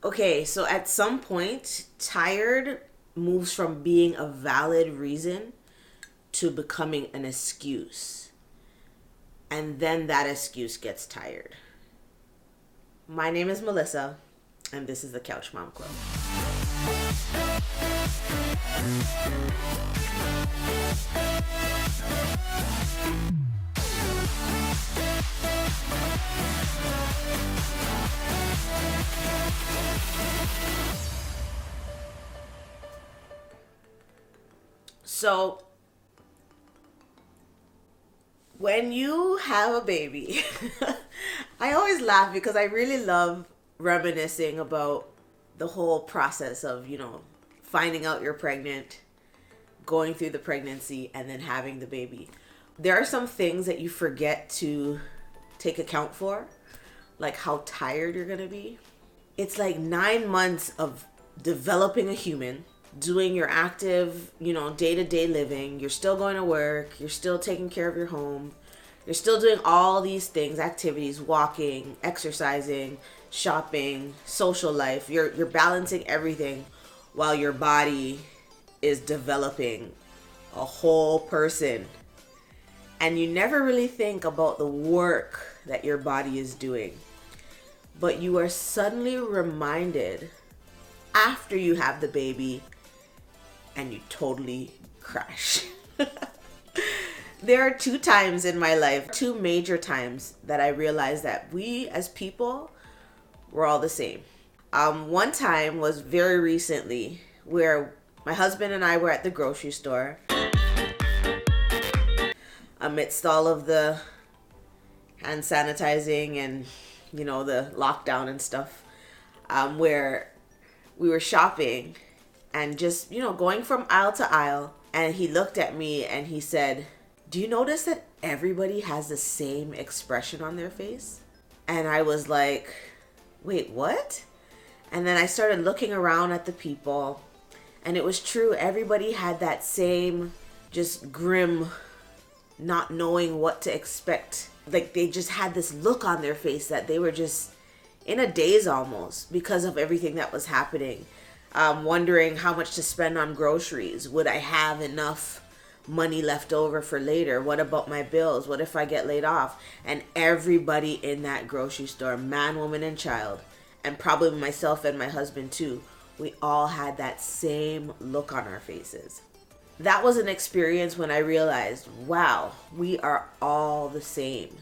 Okay, so at some point, tired moves from being a valid reason to becoming an excuse. And then that excuse gets tired. My name is Melissa, and this is the Couch Mom Club. So, when you have a baby, I always laugh because I really love reminiscing about the whole process of, finding out you're pregnant, going through the pregnancy, and then having the baby. There are some things that you forget to take account for, like how tired you're going to be. It's like 9 months of developing a human, doing your active, day-to-day living. You're still going to work. You're still taking care of your home. You're still doing all these things, activities, walking, exercising, shopping, social life. You're balancing everything while your body is developing a whole person. And you never really think about the work that your body is doing. But you are suddenly reminded after you have the baby and you totally crash. There are 2 times in my life, 2 major times that I realized that we as people, we're all the same. One time was very recently where my husband and I were at the grocery store amidst all of the hand sanitizing and, the lockdown and stuff, where we were shopping and just, going from aisle to aisle. And he looked at me and he said, "Do you notice that everybody has the same expression on their face?" And I was like, "Wait, what?" And then I started looking around at the people, and it was true. Everybody had that same just grim, not knowing what to expect. Like they just had this look on their face that they were just in a daze almost because of everything that was happening. Wondering how much to spend on groceries. Would I have enough money left over for later? What about my bills? What if I get laid off? And everybody in that grocery store, man, woman, and child, and probably myself and my husband too, we all had that same look on our faces. That was an experience when I realized, wow, we are all the same.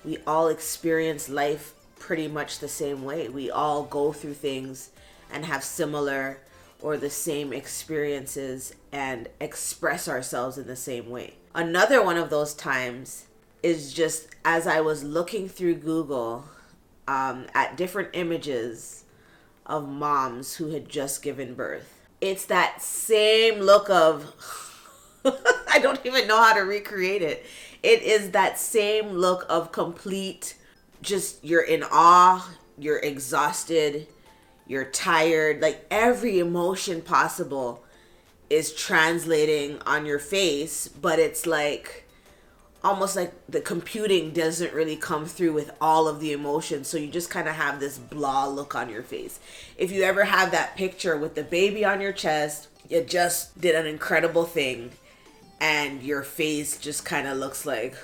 We all experience life pretty much the same way. We all go through things and have similar or the same experiences and express ourselves in the same way. Another one of those times is just as I was looking through Google at different images of moms who had just given birth. It's that same look of, I don't even know how to recreate it. It is that same look of complete, just you're in awe, you're exhausted, you're tired, like every emotion possible is translating on your face, but it's like almost like the computing doesn't really come through with all of the emotions, so you just kind of have this blah look on your face. If you ever have that picture with the baby on your chest, you just did an incredible thing and your face just kind of looks like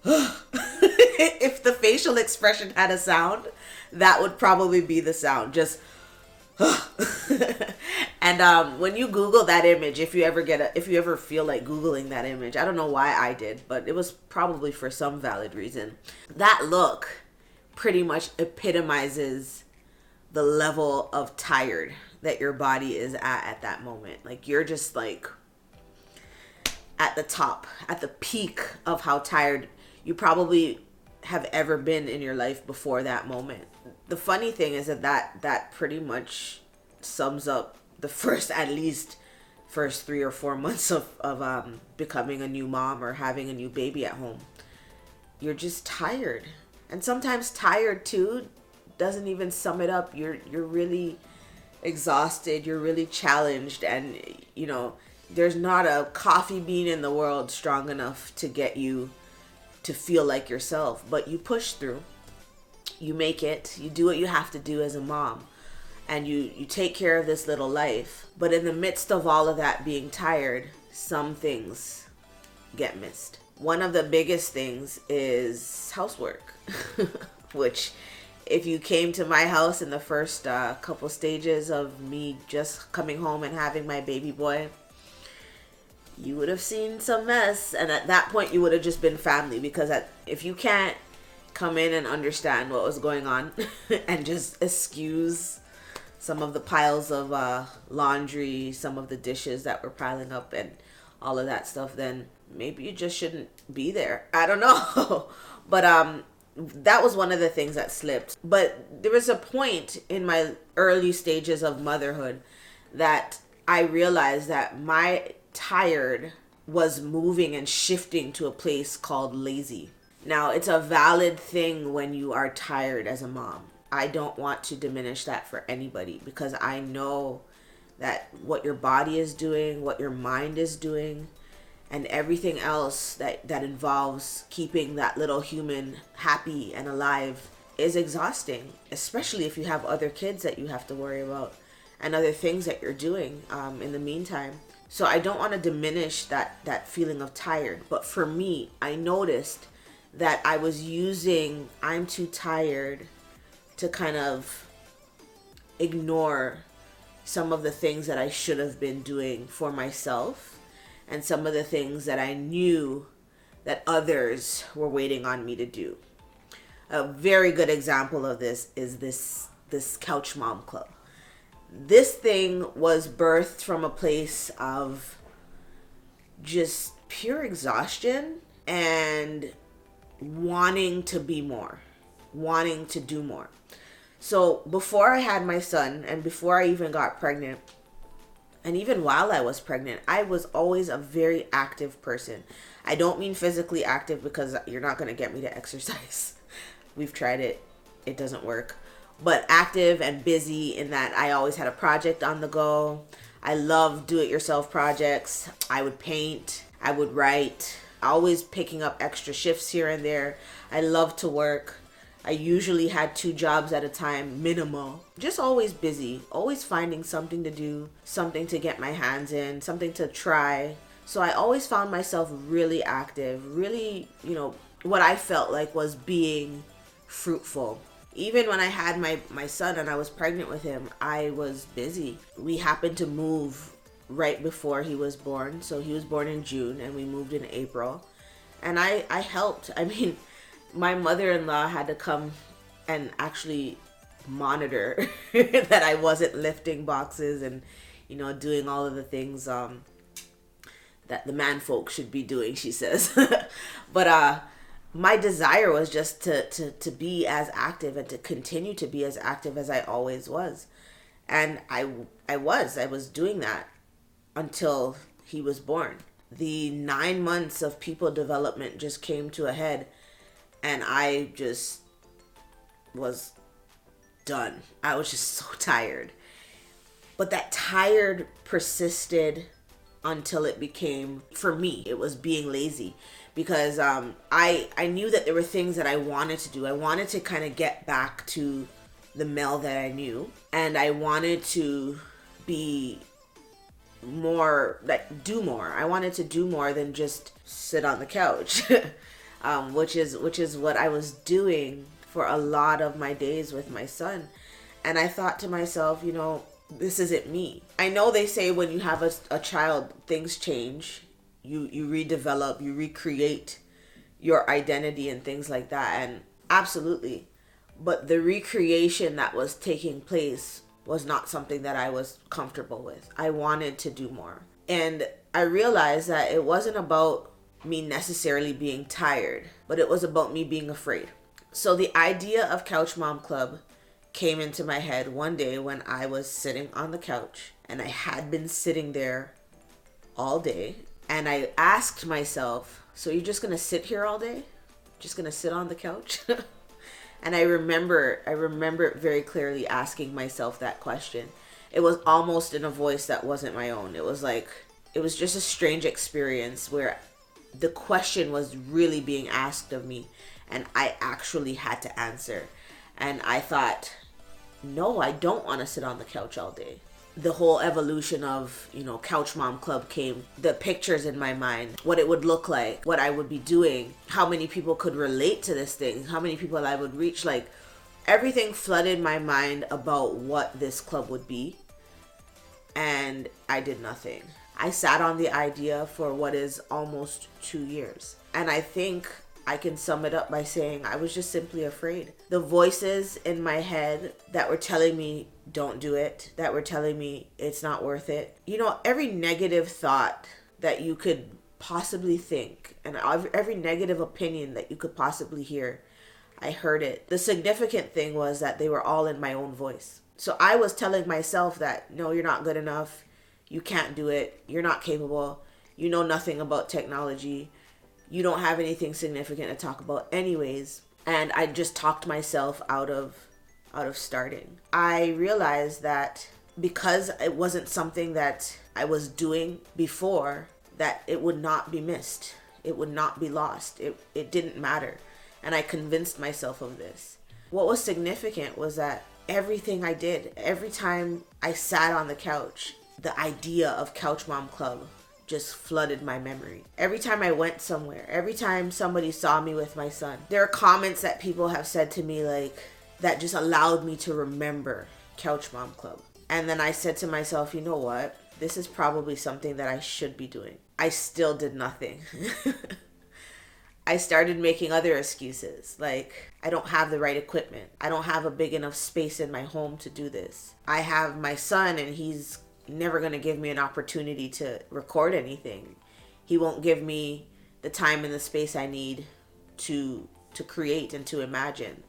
if the facial expression had a sound, that would probably be the sound. Just and when you Google that image, if you ever feel like Googling that image, I don't know why I did, but it was probably for some valid reason. That look pretty much epitomizes the level of tired that your body is at that moment. Like you're just like at the top, at the peak of how tired you probably have ever been in your life before that moment. The funny thing is that pretty much sums up the first 3 or 4 months of becoming a new mom or having a new baby at home. You're just tired. And sometimes tired too doesn't even sum it up. You're really exhausted, you're really challenged, and there's not a coffee bean in the world strong enough to get you to feel like yourself, but you push through. You make it. You do what you have to do as a mom. and you take care of this little life. But in the midst of all of that, being tired, some things get missed. One of the biggest things is housework, which if you came to my house in the first couple stages of me just coming home and having my baby boy, you would have seen some mess. And at that point, you would have just been family, because if you can't come in and understand what was going on and just excuse some of the piles of laundry, some of the dishes that were piling up and all of that stuff, then maybe you just shouldn't be there. I don't know. But that was one of the things that slipped. But there was a point in my early stages of motherhood that I realized that my tired was moving and shifting to a place called lazy. Now, it's a valid thing when you are tired as a mom. I don't want to diminish that for anybody, because I know that what your body is doing, what your mind is doing, and everything else that involves keeping that little human happy and alive is exhausting, especially if you have other kids that you have to worry about and other things that you're doing in the meantime. So I don't want to diminish that feeling of tired. But for me, I noticed that I was using I'm too tired to kind of ignore some of the things that I should have been doing for myself, and some of the things that I knew that others were waiting on me to do. A very good example of this is this Couch Mom Club. This thing was birthed from a place of just pure exhaustion and wanting to be more, wanting to do more. So before I had my son, and before I even got pregnant, and even while I was pregnant, I was always a very active person. I don't mean physically active, because you're not going to get me to exercise. We've tried it. It doesn't work. But active and busy in that I always had a project on the go. I love do-it-yourself projects. I would paint. I would write. Always picking up extra shifts here and there. I love to work. I usually had 2 jobs at a time, minimal. Just always busy, always finding something to do, something to get my hands in, something to try. So I always found myself really active, really, what I felt like was being fruitful. Even when I had my son and I was pregnant with him, I was busy. We happened to move right before he was born. So he was born in June and we moved in April. And I helped. I mean, my mother-in-law had to come and actually monitor that I wasn't lifting boxes and, doing all of the things that the man folk should be doing, she says. But my desire was just to be as active and to continue to be as active as I always was. And I was doing that until he was born. The 9 months of people development just came to a head. And I just was done. I was just so tired. But that tired persisted until it became, for me, it was being lazy. Because I knew that there were things that I wanted to do. I wanted to kind of get back to the Mel that I knew. And I wanted to be more, do more. I wanted to do more than just sit on the couch. Which is what I was doing for a lot of my days with my son. And I thought to myself, this isn't me. I know they say when you have a child, things change. You redevelop, you recreate your identity and things like that. And absolutely. But the recreation that was taking place was not something that I was comfortable with. I wanted to do more. And I realized that it wasn't about me necessarily being tired, but it was about me being afraid. So the idea of Couch Mom Club came into my head one day when I was sitting on the couch, and I had been sitting there all day, and I asked myself, so you're just gonna sit here all day? Just gonna sit on the couch? And I remember it very clearly asking myself that question. It was almost in a voice that wasn't my own. It was just a strange experience where the question was really being asked of me and I actually had to answer. And I thought, no, I don't want to sit on the couch all day. The whole evolution of, Couch Mom Club came. The pictures in my mind, what it would look like, what I would be doing, how many people could relate to this thing, how many people I would reach. Like, everything flooded my mind about what this club would be. And I did nothing. I sat on the idea for what is almost 2 years. And I think I can sum it up by saying I was just simply afraid. The voices in my head that were telling me, don't do it, that were telling me it's not worth it. Every negative thought that you could possibly think, and every negative opinion that you could possibly hear, I heard it. The significant thing was that they were all in my own voice. So I was telling myself that, no, you're not good enough. You can't do it. You're not capable. You know nothing about technology. You don't have anything significant to talk about anyways. And I just talked myself out of starting. I realized that because it wasn't something that I was doing before, that it would not be missed. It would not be lost. It didn't matter. And I convinced myself of this. What was significant was that everything I did, every time I sat on the couch, the idea of Couch Mom Club just flooded my memory. Every time I went somewhere, every time somebody saw me with my son, there are comments that people have said to me like that just allowed me to remember Couch Mom Club. And then I said to myself, you know what? This is probably something that I should be doing. I still did nothing. I started making other excuses, like I don't have the right equipment. I don't have a big enough space in my home to do this. I have my son and he's never going to give me an opportunity to record anything. He won't give me the time and the space I need to create and to imagine.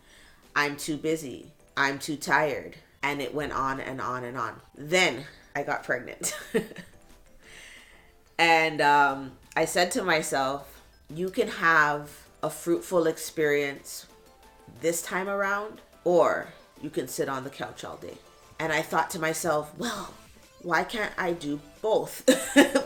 I'm too busy. I'm too tired. And it went on and on and on. Then I got pregnant. And I said to myself, you can have a fruitful experience this time around, or you can sit on the couch all day. And I thought to myself, well, why can't I do both?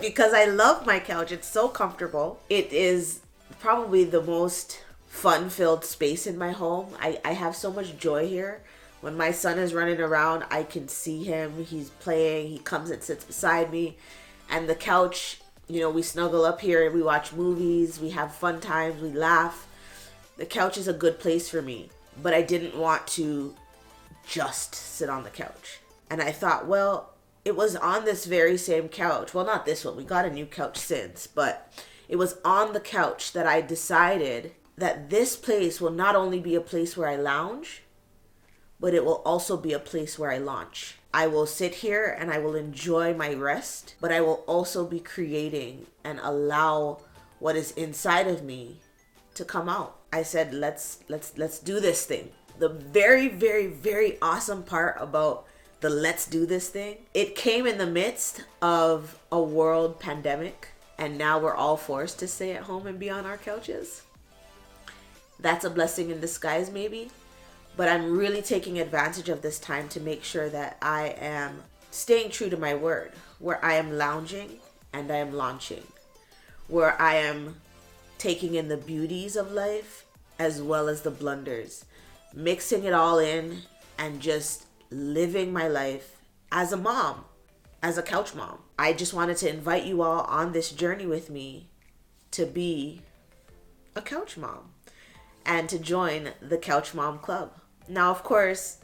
Because I love my couch. It's so comfortable. It is probably the most fun-filled space in my home. I have so much joy here. When my son is running around, I can see him. He's playing. He comes and sits beside me. And the couch, we snuggle up here and we watch movies. We have fun times. We laugh. The couch is a good place for me. But I didn't want to just sit on the couch. And I thought, well, it was on this very same couch. Well, not this one. We got a new couch since. But it was on the couch that I decided that this place will not only be a place where I lounge, but it will also be a place where I launch. I will sit here and I will enjoy my rest, but I will also be creating and allow what is inside of me to come out. I said, let's do this thing. The very, very, very awesome part about the let's do this thing, it came in the midst of a world pandemic, and now we're all forced to stay at home and be on our couches. That's a blessing in disguise, maybe. But I'm really taking advantage of this time to make sure that I am staying true to my word, where I am lounging and I am launching, where I am taking in the beauties of life as well as the blunders, mixing it all in and just living my life as a mom, as a couch mom. I just wanted to invite you all on this journey with me to be a couch mom and to join the Couch Mom Club. Now, of course,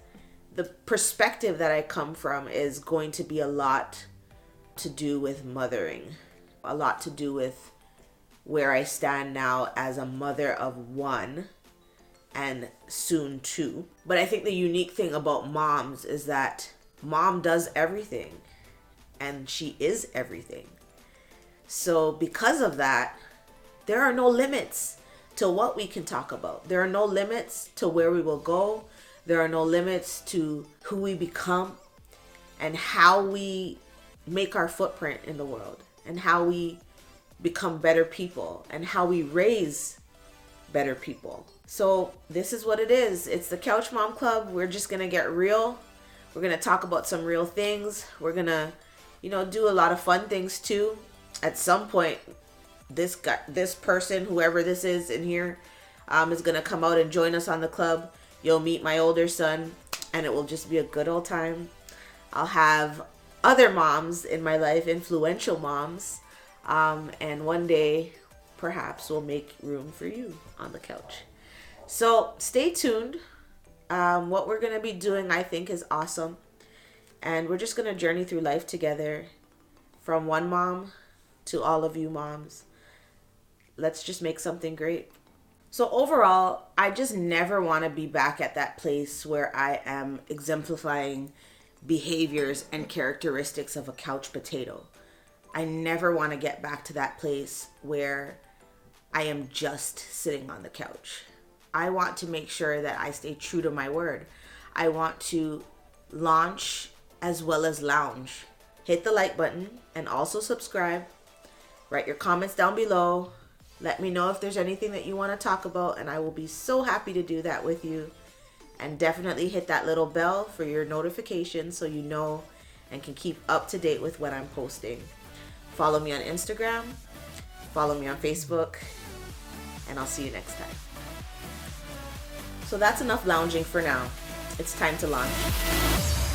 the perspective that I come from is going to be a lot to do with mothering, a lot to do with where I stand now as a mother of one and soon two. But I think the unique thing about moms is that mom does everything and she is everything. So because of that, there are no limits to what we can talk about. There are no limits to where we will go. There are no limits to who we become and how we make our footprint in the world and how we become better people and how we raise better people. So this is what it is. It's the Couch Mom Club. We're just going to get real. We're going to talk about some real things. We're going to, do a lot of fun things too. At some point, this person, whoever this is in here, is going to come out and join us on the club. You'll meet my older son and it will just be a good old time. I'll have other moms in my life, influential moms, and one day perhaps we'll make room for you on the couch. So stay tuned. What we're going to be doing, I think, is awesome. And we're just going to journey through life together, from one mom to all of you moms. Let's just make something great. So overall, I just never want to be back at that place where I am exemplifying behaviors and characteristics of a couch potato. I never want to get back to that place where I am just sitting on the couch. I want to make sure that I stay true to my word. I want to launch as well as lounge. Hit the like button and also subscribe. Write your comments down below. Let me know if there's anything that you want to talk about, and I will be so happy to do that with you. And definitely hit that little bell for your notifications so you know and can keep up to date with what I'm posting. Follow me on Instagram, follow me on Facebook, and I'll see you next time. So that's enough lounging for now. It's time to launch.